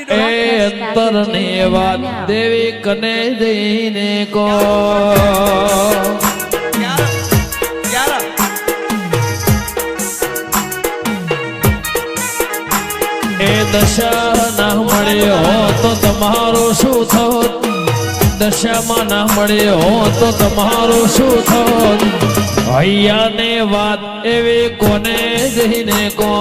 અંતરની વાત દેવી કને જઈને કો એ દશા ના મળ્યો તો તમારું શું થોત દશામાં ના મળ્યો તો તમારું શું થોત હૈયા ને વાત એવી કોને જઈને કો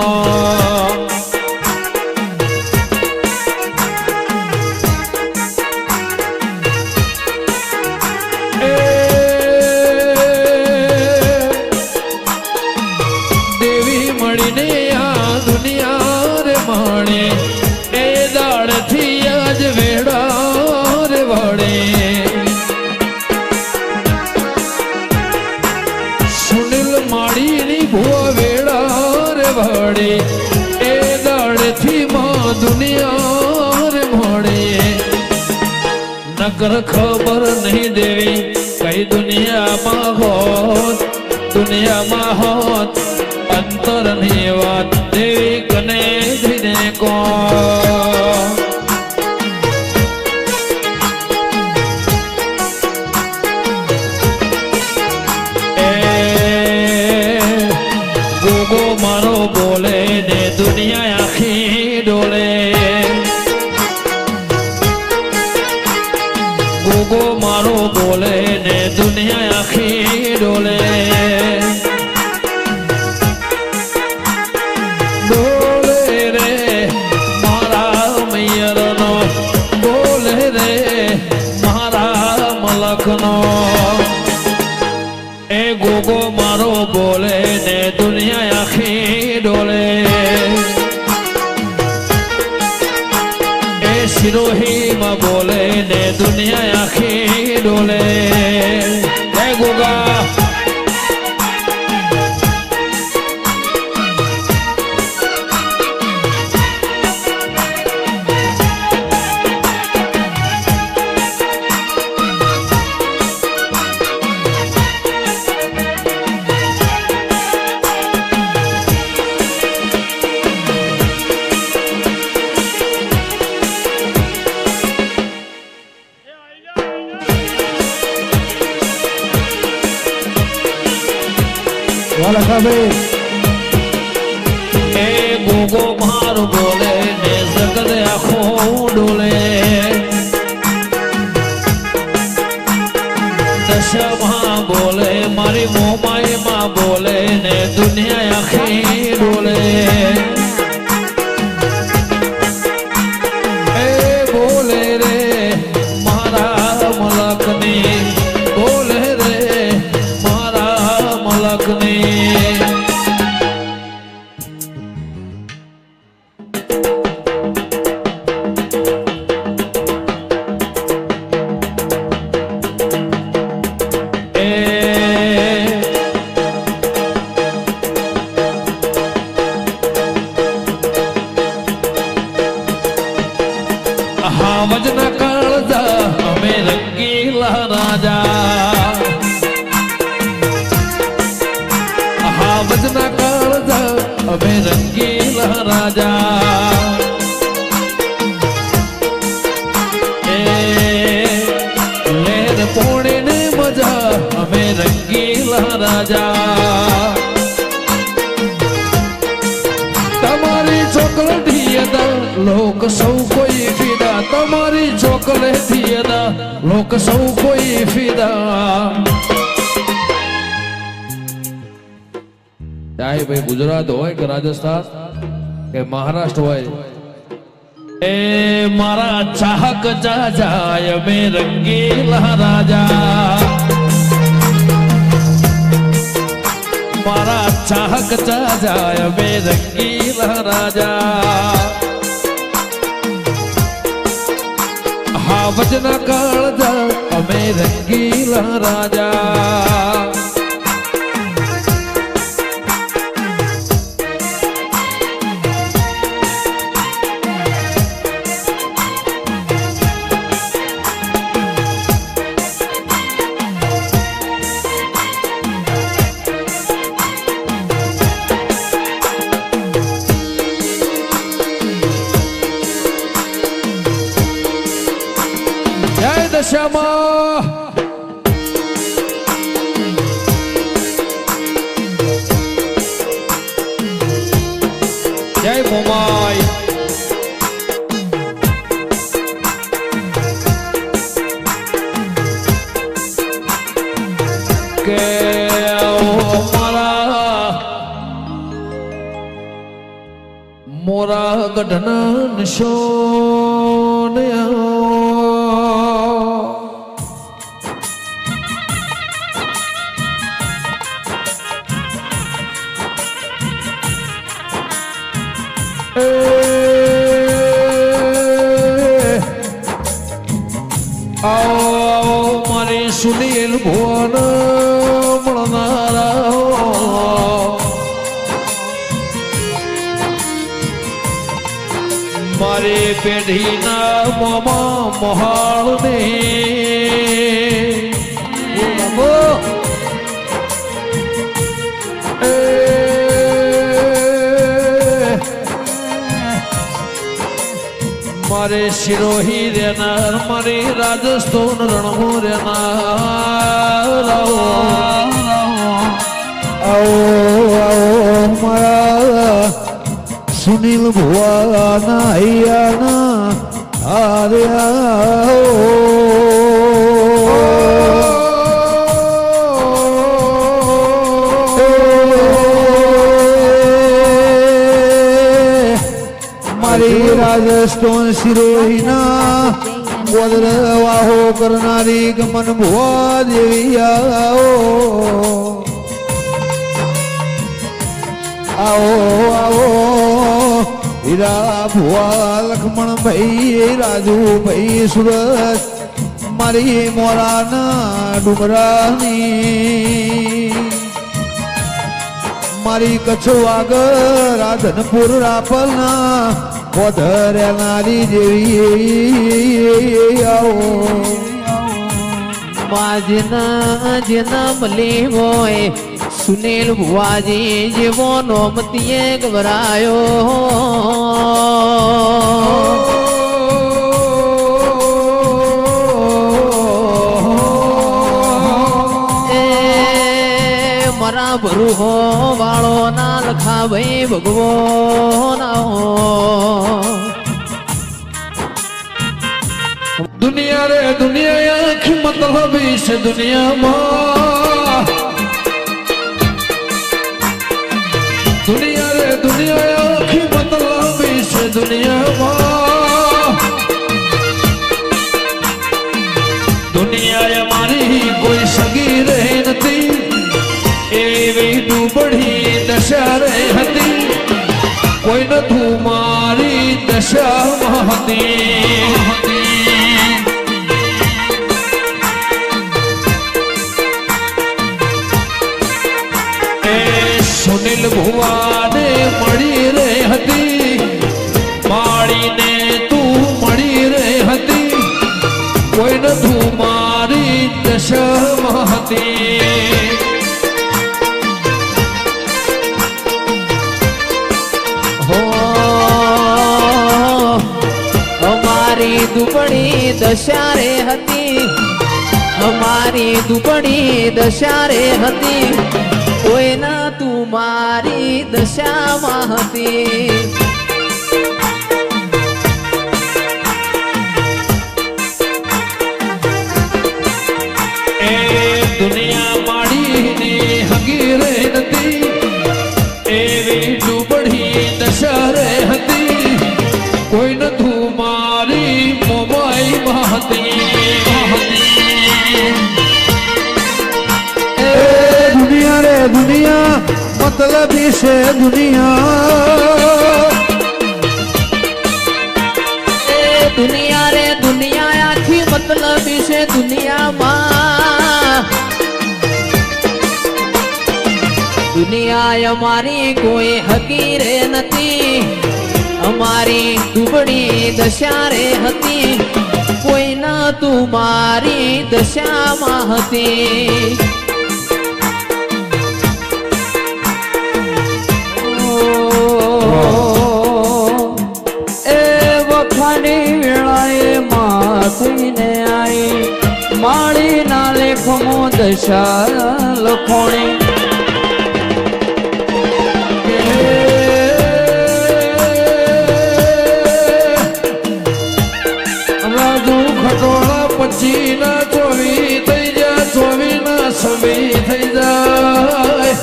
નકર ખબર નહીં દેવી કઈ દુનિયામાં હોત અંતરની વાત દેવી કને જઈને કો ગોગો મારો બોલે ને દુનિયા આખી ડોલે ગોગો મારો બોલે ને દુનિયા આખી ડોલે બોલે રે મારા મૈયરનો બોલે રે મારા મલકનો એ ગોગો મારો બોલે ને દુનિયા આખી ડોલે એ સિરોહીમાં બોલે ને દુનિયા આખી ડોલે જય ગોગા એ ગોગો મારો બોલે ને જગત આખો ડોલે દશામાં બોલે મારી મોમાઈમાં બોલે ને દુનિયા આખી ડોલે એ બોલે રે મારા મલકની બોલે રે મારા મલકની વજના કાળજા અમે રંગીલા રાજા હા વજના કાળજા અમે રંગીલા રાજા એ લેર પોણે ને મજા અમે રંગીલા રાજા તમારી ચોકલેટી અદા લોક સૌ કોઈ ફિદા તમારી ચોકલેટી અદા લોક સૌ કોઈ ફિદા ચાહે ભાઈ ગુજરાત હોય કે રાજસ્થાન કે મહારાષ્ટ્ર હોય એ મારા ચાહક જાય મે રંગીલા રાજા મારા ચાહક જાય મે રંગીલા રાજા હા વજના કાળજા અમે રંગીલા રાજા દશામાં જય મોમાઈ કે મોરા ગઢના નિશોન આવો મારી સુનીલ ભુવન મળનારા મારી પેઢીના મોમા મોહાળ ને મારે શિરોહી રેનાર મારી રાજસ્થાન રણમો રેનાર આવો મારા સુનિલ ભુવાના હૈયાના હાર્યા મારી રાજસ્થાન શિરોહીના ગોદર વાહો કરનારી ગમન ભુવા દેવી આવો આવો હીરા ભુવા લક્ષ્મણ ભાઈ રાજુ ભાઈ સુરત મારી મોરાના ડુંગરાની મારી કચ્છ વાગર રાધનપુર રાપરના વધરેનારી દેવી આવો માજના જન્મ લેવોય સુનિલ ભુવાજી જેવો નોમતીએ ગવરાયો એ મારા ભરૂહો વાળો ના લખા ભાઈ ભગવો દુનિયા રે દુનિયા આખી મતલબી છે દુનિયામાં દુનિયા રે દુનિયા આખી મતલબી છે દુનિયામાં દુનિયા મારી કોઈ સગી રહે નથી એવી ડૂબડી દશા રે હતી કોઈ નતું મારી દશામાં હતી સુનિલ ભુવાને મળી રે હતી માળીને તું મળી રે હતી કોઈ નતું મારી દશામાં હતી અમારી દુબળી દશા રે હતી અમારી દુબળી દશા રે હતી કોઈ ના તું મારી દશામાં હતી એ દુનિયા માડીની હગી રે નથી એવી ડૂબડી દશા રે હતી કોઈ નતું મારી મોબાઈલમાં હતી દુનિયા રે દુનિયા મતલબી છે દુનિયા એ દુનિયા રે દુનિયા આખી મતલબી છે દુનિયામાં દુનિયા અમારી કોઈ હકી રે નથી અમારી દુબળી દશા રે હતી કોઈ ના તું મારી દશામાં હતી એ વખાની વેળાએ માર થઈને આઈ માળી ના લેખમો દશા લખોણી રાજુ ખટોળા 25 ના 24 થઈ જાય 24 ના 26 થઈ જાય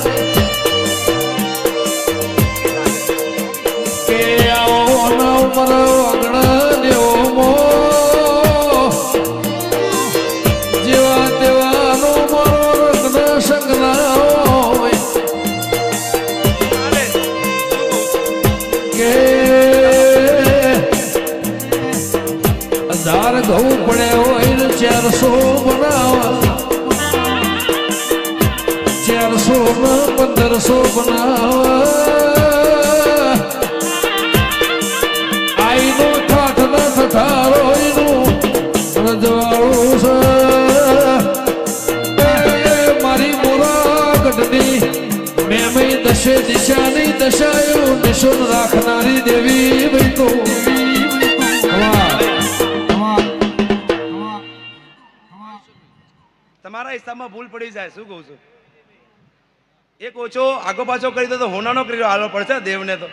કે આવો નવ મરો અગણા દેવો મો જેવા તેવાનો મારો રંગના સંગના હોય કે હજાર ઘઉં પડે હોય ને 400 બનાવવા 400 ને 1500 બનાવવા આઈનો ઠાઠ ના ઠઠારો એનું રજવાડું છે મારી મોરાગઢની મેં દશે દિશાની દશાયું નિશુન રાખનારી દેવી ભાઈ તો તમારા હિસાબમાં ભૂલ પડી જાય શું કહું છું એક ઓછો આગો પાછો કરી દો તો હોનાનો કરી હાલવો પડશે દેવને તો